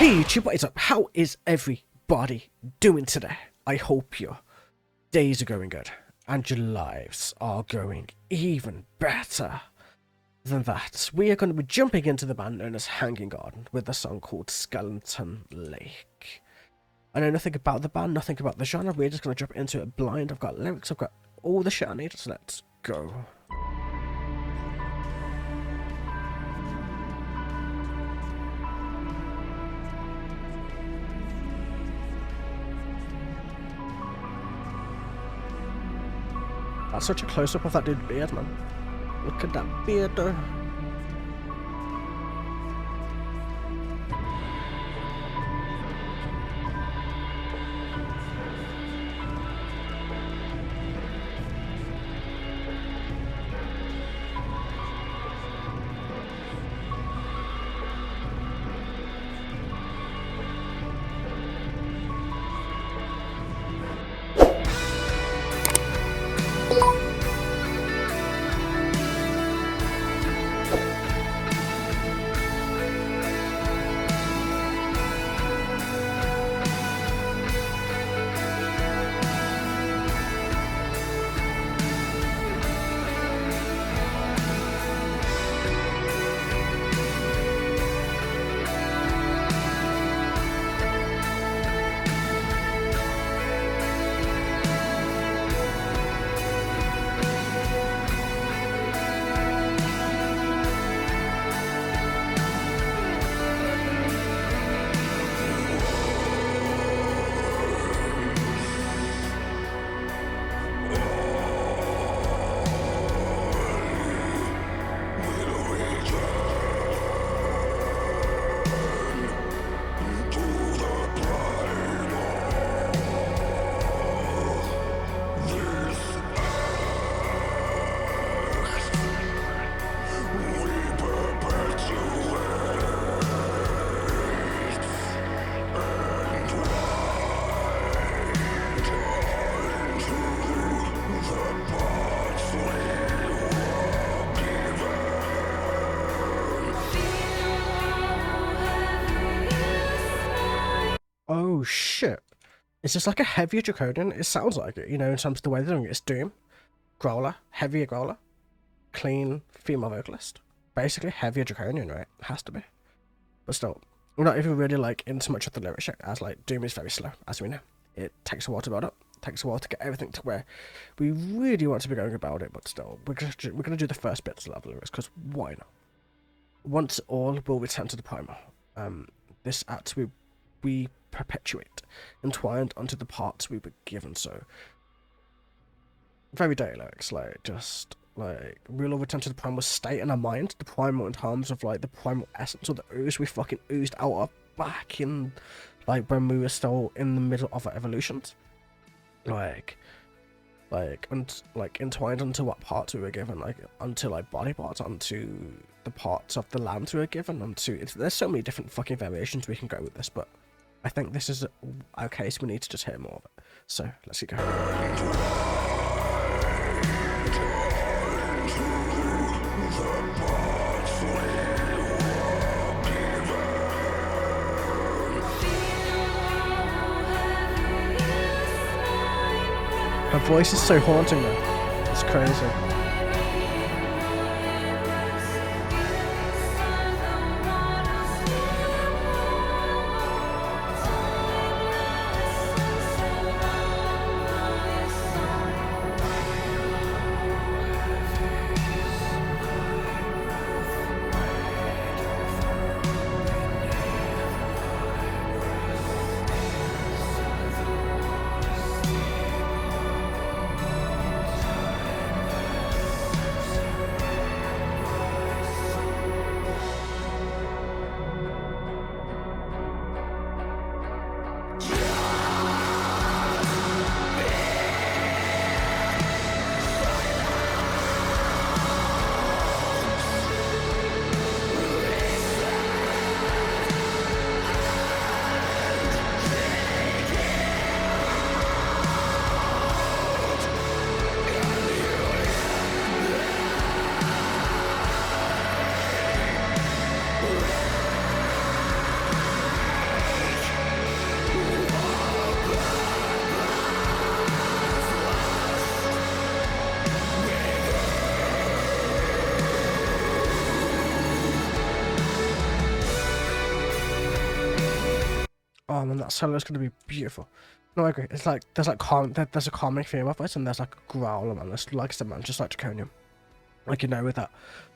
Hey YouTube, what is up? How is everybody doing today? I hope your days are going good and your lives are going even better than that. We are going to be jumping into the band known as Hanging Garden with a song called Skeleton Lake. I know nothing about the band, nothing about the genre. We're just going to jump into it blind. I've got lyrics, I've got all the shit I need, so let's go. That's such a close-up of that dude's beard, man. Look at that beard, though. Oh shit. Is this like a heavier draconian? It sounds like it, you know, in terms of the way they're doing it. It's doom, growler, heavier growler, clean female vocalist. Basically heavier draconian, right? Has to be. But still, we're not even really like into much of the lyrics yet, as like doom is very slow, as we know. It takes a while to build up, takes a while to get everything to where we really want to be going about it, but still, we're gonna do the first bits of the lyrics, because why not? Once all will return to the primal. This act we perpetuate, entwined onto the parts we were given. So very day lyrics, like just like we'll all return to the primal state in our mind, the primal in terms of like the primal essence or the ooze we fucking oozed out of back in like when we were still in the middle of our evolutions, like entwined onto what parts we were given, like onto like body parts, onto the parts of the land we were given, onto there's so many different fucking variations we can go with this, but I think this is our case. We need to just hear more of it. So let's get going. Her voice is so haunting though. It's crazy. Oh man, that solo is gonna be beautiful. No, I agree. It's like there's like there's a calming female voice and there's like a growler, man. It's like I said, man, just like Draconium. Like, you know, with that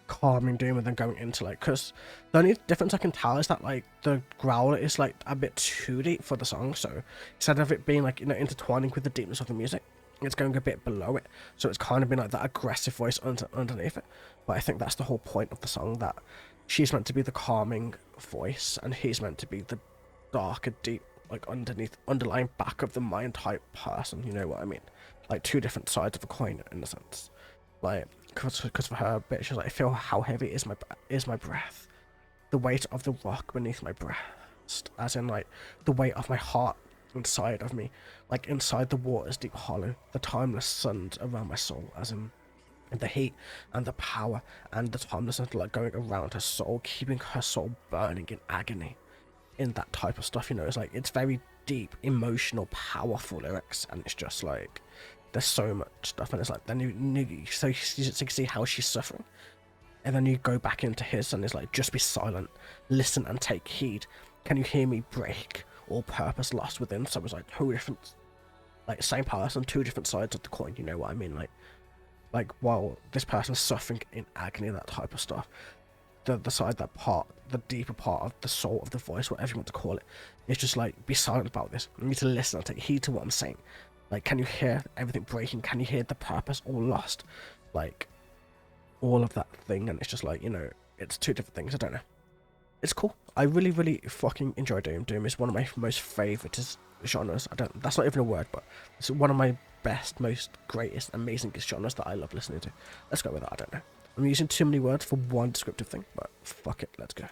calming doom and then going into like, because the only difference I can tell is that like the growler is like a bit too deep for the song, so instead of it being like, you know, intertwining with the deepness of the music, it's going a bit below it, so it's kind of been like that aggressive voice underneath it. But I think that's the whole point of the song, that she's meant to be the calming voice and he's meant to be the darker, deep, like underlying back of the mind type person, you know what I mean? Like two different sides of a coin in a sense. Like, because for her, bitch, she's like, I feel how heavy is my breath, the weight of the rock beneath my breast, as in like the weight of my heart inside of me, like inside the water's deep hollow, the timeless suns around my soul, as in the heat and the power and the timelessness like going around her soul, keeping her soul burning in agony. In that type of stuff, you know, it's like it's very deep, emotional, powerful lyrics, and it's just like there's so much stuff, and it's like then you see how she's suffering, and then you go back into his, and it's like just be silent, listen and take heed. Can you hear me break? All purpose lost within. So it's like two different, like same person, two different sides of the coin. You know what I mean? Like while this person's suffering in agony, that type of stuff. The side, that part, the deeper part of the soul of the voice, whatever you want to call it, it's just like, be silent about this. You need to listen and take heed to what I'm saying. Like, can you hear everything breaking? Can you hear the purpose all lost? Like, all of that thing, and it's just like, you know, it's two different things. I don't know. It's cool. I really, really fucking enjoy Doom. Doom is one of my most favourite genres. That's not even a word, but it's one of my best, most greatest, amazingest genres that I love listening to. Let's go with that. I don't know. I'm using too many words for one descriptive thing, but fuck it, let's go.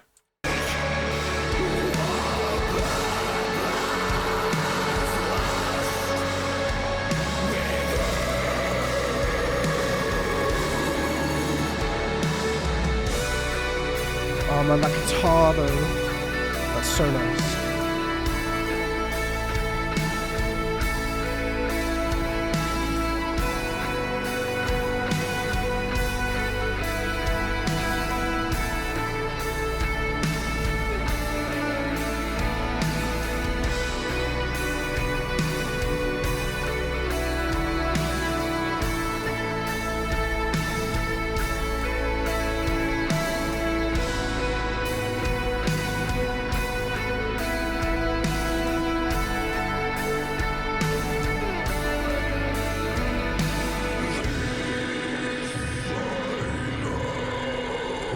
Oh man, that guitar though, that's so nice.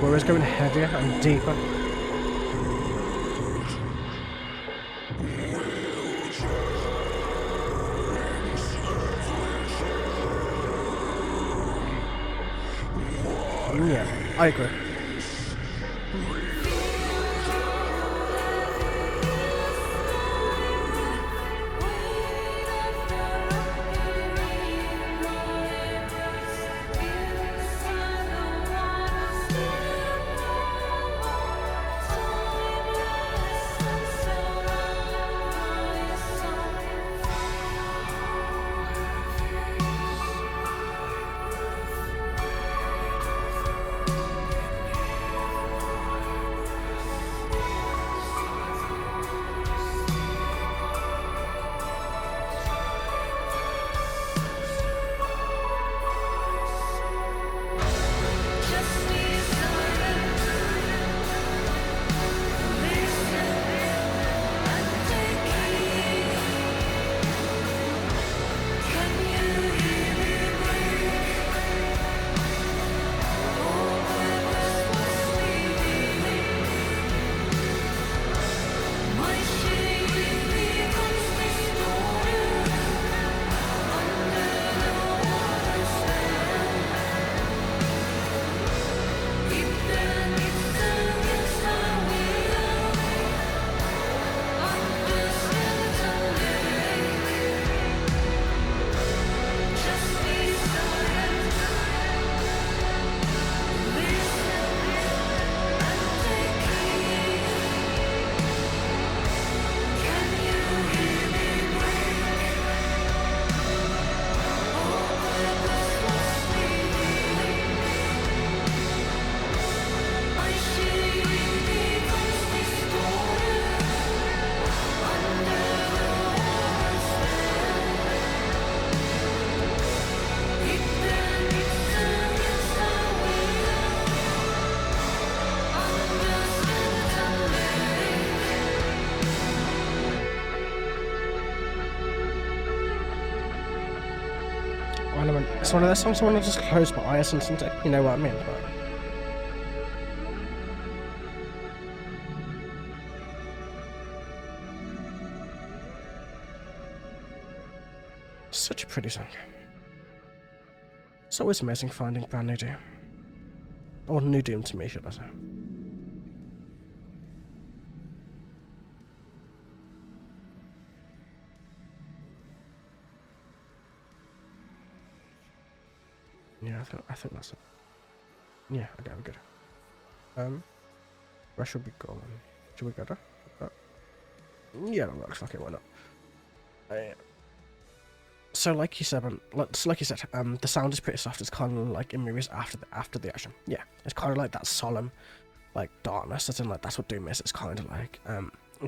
We're going heavier and deeper. Yeah, I agree. one of those songs I want to just close my eyes and listen to. You know what I mean? But such a pretty song. It's always amazing finding brand new Doom. Or new Doom to me, should I say. Yeah, I think that's it. Yeah, okay, we're good. Where should we go? Should we go there? Yeah, that works. Okay, why not? So like you said, the sound is pretty soft. It's kind of like in movies after the action. Yeah, it's kind of like that solemn, like darkness. As in, like that's what Doom is. It's kind of like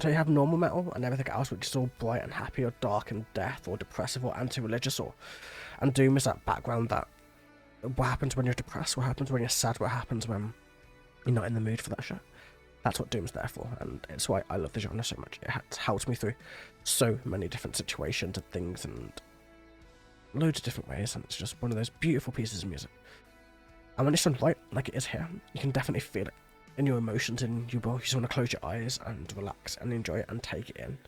so you have normal metal and everything else, which is all bright and happy, or dark and death, or depressive, or anti-religious, and Doom is that background that. What happens when you're depressed? What happens when you're sad? What happens when you're not in the mood for that shit? That's what Doom's there for, and it's why I love the genre so much. It has helped me through so many different situations and things, and loads of different ways, and it's just one of those beautiful pieces of music. And when it's done right, like it is here, you can definitely feel it in your emotions, and you just want to close your eyes and relax and enjoy it and take it in.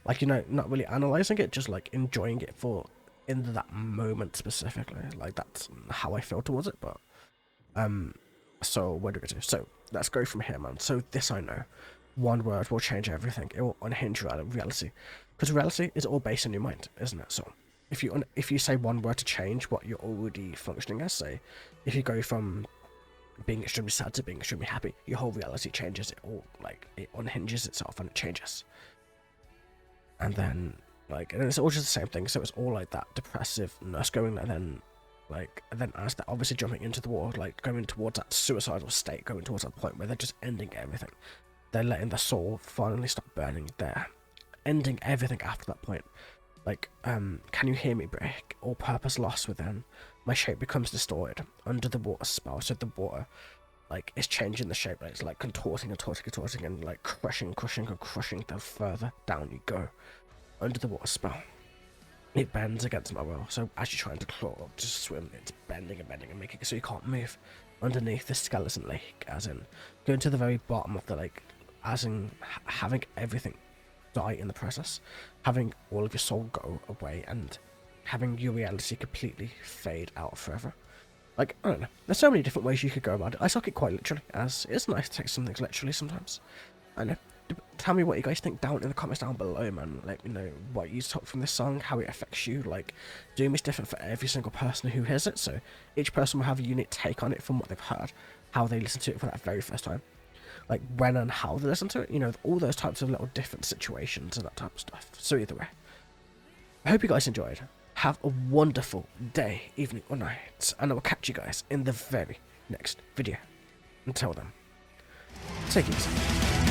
Like, you know, not really analysing it, just like enjoying it for in that moment specifically. Like that's how I feel towards it. But so where do we go to? So let's go from here, man. So this I know, one word will change everything. It will unhinge reality, because reality is all based on your mind, isn't it? So if you say one word to change what you're already functioning as, say if you go from being extremely sad to being extremely happy, your whole reality changes. It all, like, it unhinges itself and it changes. And then and it's all just the same thing. So it's all like that depressiveness going, and then as they're obviously jumping into the water, like going towards that suicidal state, going towards that point where they're just ending everything. They're letting their soul finally stop burning. They're ending everything after that point. Like, can you hear me break? All purpose lost within. My shape becomes distorted under the water spell. So the water, like, is changing the shape. Like, it's like contorting and like crushing the further down you go. Under the water spell, it bends against my will. So as you're trying to claw up to swim, it's bending and making it so you can't move underneath the skeleton lake, as in going to the very bottom of the lake, as in having everything die in the process, having all of your soul go away, and having your reality completely fade out forever. Like, I don't know, there's so many different ways you could go about it. I took it quite literally, as it's nice to take some things literally sometimes. I know. Tell me what you guys think down in the comments down below, man. Let me know what you took from this song, how it affects you. Like, Doom is different for every single person who hears it, so each person will have a unique take on it from what they've heard, how they listen to it for that very first time, like when and how they listen to it, you know, all those types of little different situations and that type of stuff. So either way, I hope you guys enjoyed. Have a wonderful day, evening or night, and I will catch you guys in the very next video. Until then, take it easy.